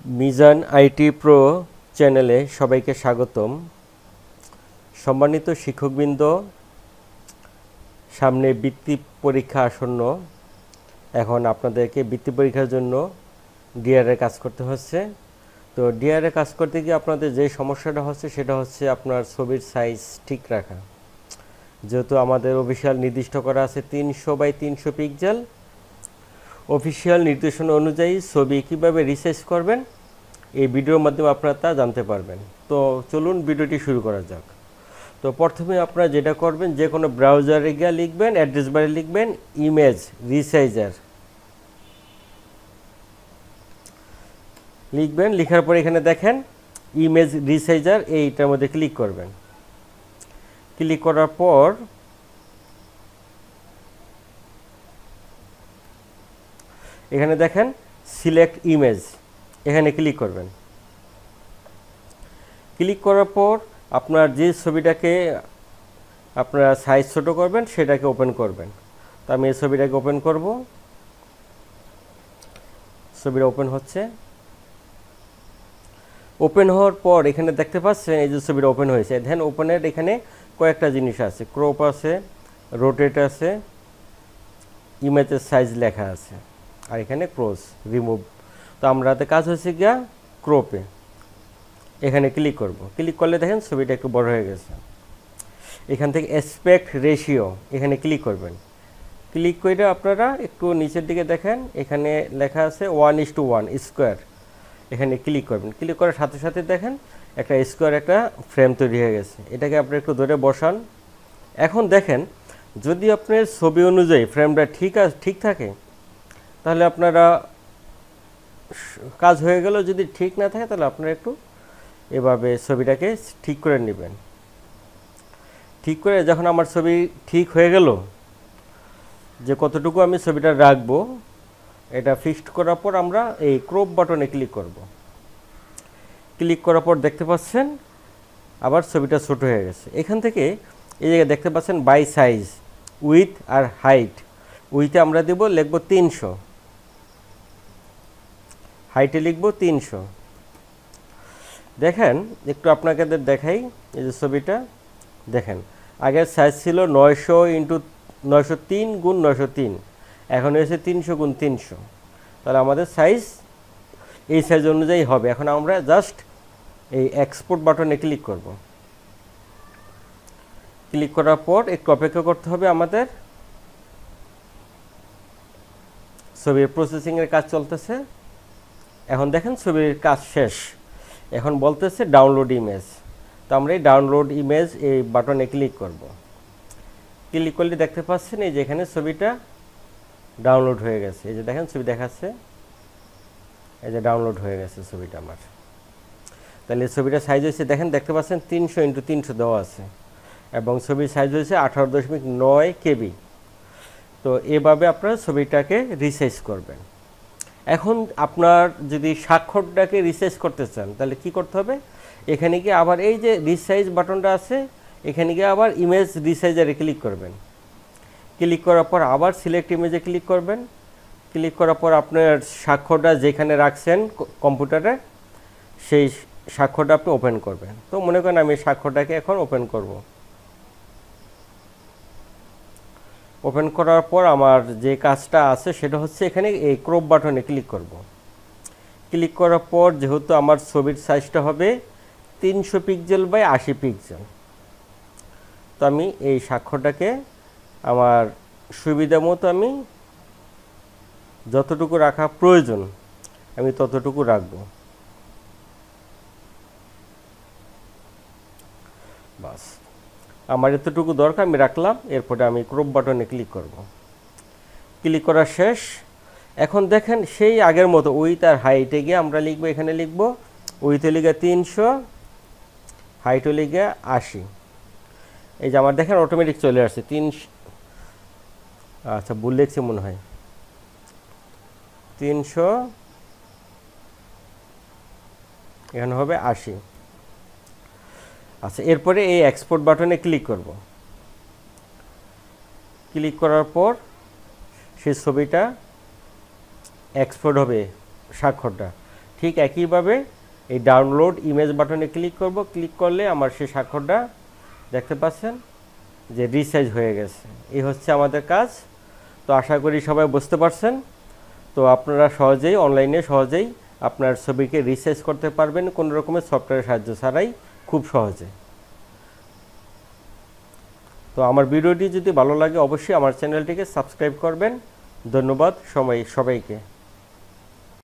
Mizan IT pro চ্যানেলে সবাইকে স্বাগতম। সম্মানিত শিক্ষকবৃন্দ, সামনে বৃত্তি পরীক্ষা আসন্ন। এখন আপনাদেরকে বৃত্তি পরীক্ষার জন্য ডিআরএ কাজ করতে হচ্ছে। তো ডিআরএ কাজ করতে গিয়ে আপনাদের যে সমস্যাটা হচ্ছে সেটা হচ্ছে আপনার ছবির সাইজ ঠিক রাখা। যেহেতু আমাদের অফিসিয়াল নির্দিষ্ট করা আছে 300x300 পিক্সেল, অফিসিয়াল নির্দেশনা অনুযায়ী ছবি কীভাবে রিসাইজ করবেন এই ভিডিওর মাধ্যমে আপনারা তা জানতে পারবেন। তো চলুন ভিডিওটি শুরু করা যাক। তো প্রথমে আপনারা যেটা করবেন, যে কোনো ব্রাউজারে গিয়ে লিখবেন, অ্যাড্রেস বারে লিখবেন ইমেজ রিসাইজার লিখবেন। লেখার পরে এখানে দেখেন ইমেজ রিসাইজার, এইটার মধ্যে ক্লিক করবেন। ক্লিক করার পর এখানে দেখেন সিলেক্ট ইমেজ, এখানে ক্লিক করবেন। ক্লিক করার পর আপনার যে ছবিটাকে আপনারা সাইজ ছোট করবেন সেটাকে ওপেন করবেন। তো আমি এই ছবিটাকে ওপেন করব। ছবিটা ওপেন হচ্ছে। ওপেন হওয়ার পর এখানে দেখতে পাচ্ছেন এই যে ছবিটা ওপেন হয়েছে। দেন ওপেনের এখানে কয়েকটা জিনিস আছে, ক্রপ আছে, রোটেট আছে, ইমেজের সাইজ লেখা আছে, আর এখানে ক্রস রিমুভ। তো আমরাতে কাজ হচ্ছে গিয়া ক্রপে, এখানে ক্লিক করব। ক্লিক করলে দেখেন ছবিটা একটু বড় হয়ে গেছে। এখান থেকে অ্যাসপেক্ট রেশিও এখানে ক্লিক করবেন। ক্লিক করে আপনারা একটু নিচের দিকে দেখেন, এখানে লেখা আছে 1:1 স্কোয়ার, এখানে ক্লিক করবেন। ক্লিক করার সাথে সাথে দেখেন একটা স্কোয়ার একটা ফ্রেম তৈরি হয়ে গেছে। এটাকে আপনি একটু ধরে বসান। এখন দেখেন যদি আপনার ছবি অনুযায়ী ফ্রেমটা ঠিক থাকে তাহলে আপনারা কাজ হয়ে গেল। যদি ঠিক না থাকে তাহলে আপনারা একটু এভাবে ছবিটাকে ঠিক করে নেবেন। ঠিক করে যখন আমার ছবি ঠিক হয়ে গেল, যে কতটুকু আমি ছবিটা রাখবো এটা ফিক্সড করার পর আমরা এই ক্রপ বাটনে ক্লিক করব। ক্লিক করার পর দেখতে পাচ্ছেন আবার ছবিটা ছোট হয়ে গেছে। এখান থেকে এই জায়গায় দেখতে পাচ্ছেন বাই সাইজ, উইথ আর হাইট। উইথে আমরা দেব, লিখব 300, হাইটে লিখব 300। দেখেন একটু আপনাকে দেখাই, এই যে ছবিটা দেখেন আগের সাইজ ছিল 900x903 এখন হয়েছে 300x300। তাহলে আমাদের সাইজ এই সাইজ অনুযায়ী হবে। এখন আমরা জাস্ট এই এক্সপোর্ট বাটনে ক্লিক করব। ক্লিক করার পর একটু অপেক্ষা করতে হবে আমাদের। ছবির প্রসেসিংয়ের কাজ চলতেছে। এখন দেখেন ছবির কাজ শেষ। এখন বলতেছে ডাউনলোড ইমেজ। তো আমরা এই ডাউনলোড ইমেজ এই বাটনে ক্লিক করব। ক্লিক করলে দেখতে পাচ্ছেন এই যে এখানে ছবিটা ডাউনলোড হয়ে গেছে। এই যে দেখেন ছবি দেখাচ্ছে, এই যে ডাউনলোড হয়ে গেছে ছবিটা আমার। তাহলে ছবিটা সাইজ হয়েছে দেখেন, দেখতে পাচ্ছেন 300x300 দেওয়া আছে এবং ছবির সাইজ হয়েছে 18.9 KB। তো এভাবে আপনারা ছবিটাকে রিসাইজ করবেন। এখন আপনার যদি স্বাক্ষরটাকে রিসাইজ করতে চান তাহলে কি করতে হবে, এখানে গিয়ে আবার এই যে রিসাইজ বাটনটা আছে এখানে গিয়ে আবার ইমেজ রিসাইজারে ক্লিক করবেন। ক্লিক করার পর আবার সিলেক্ট ইমেজে ক্লিক করবেন। ক্লিক করার পর আপনার স্বাক্ষরটা যেখানে রাখছেন কম্পিউটারে সেই স্বাক্ষরটা আপনি ওপেন করবেন। তো মনে করেন আমি স্বাক্ষরটাকে এখন ওপেন করব। ওপেন করার পর আমার যে কাজটা আছে সেটা হচ্ছে এখানে এই ক্রপ বাটনে ক্লিক করব। ক্লিক করার পর যেহেতু আমার ছবির সাইজটা হবে 300 পিক্সেল বাই 80 পিক্সেল, তো আমি এই স্বাক্ষরটাকে আমার সুবিধা মতো আমি যতটুকু রাখা প্রয়োজন আমি ততটুকু রাখব। বাস আমার এতটুকু দরকার আমি রাখলাম। এরপরে আমি ক্রপ বাটনে ক্লিক করব। ক্লিক করা শেষ। এখন দেখেন সেই আগের মতো উইথ আর হাইটে গিয়ে আমরা লিখব, এখানে লিখব উইথে লিখে 300, হাইটে লিখে 80। এই যে আমার দেখেন অটোমেটিক চলে আসছে 300। আচ্ছা ভুল লিখছি মনে হয়, 300 এখানে হবে 80। আচ্ছা এরপরে এই এক্সপোর্ট বাটনে ক্লিক করব। ক্লিক করার পর সেই ছবিটা এক্সপোর্ট হবে, স্বাক্ষরটা ঠিক একইভাবে এই ডাউনলোড ইমেজ বাটনে ক্লিক করব, ক্লিক করলে আমার সেই স্বাক্ষরটা দেখতে পাচ্ছেন যে রিসাইজ হয়ে গেছে। এই হচ্ছে আমাদের কাজ। তো আশা করি সবাই বুঝতে পারছেন। তো আপনারা সহজেই অনলাইনে সহজেই আপনার ছবিকে রিসাইজ করতে পারবেন কোনো রকমের সফটওয়্যারের সাহায্য ছাড়াই, খুব সহজে। তো আমার ভিডিওটি যদি ভালো লাগে অবশ্যই আমার চ্যানেলটিকে সাবস্ক্রাইব করবেন। ধন্যবাদ সবাইকে।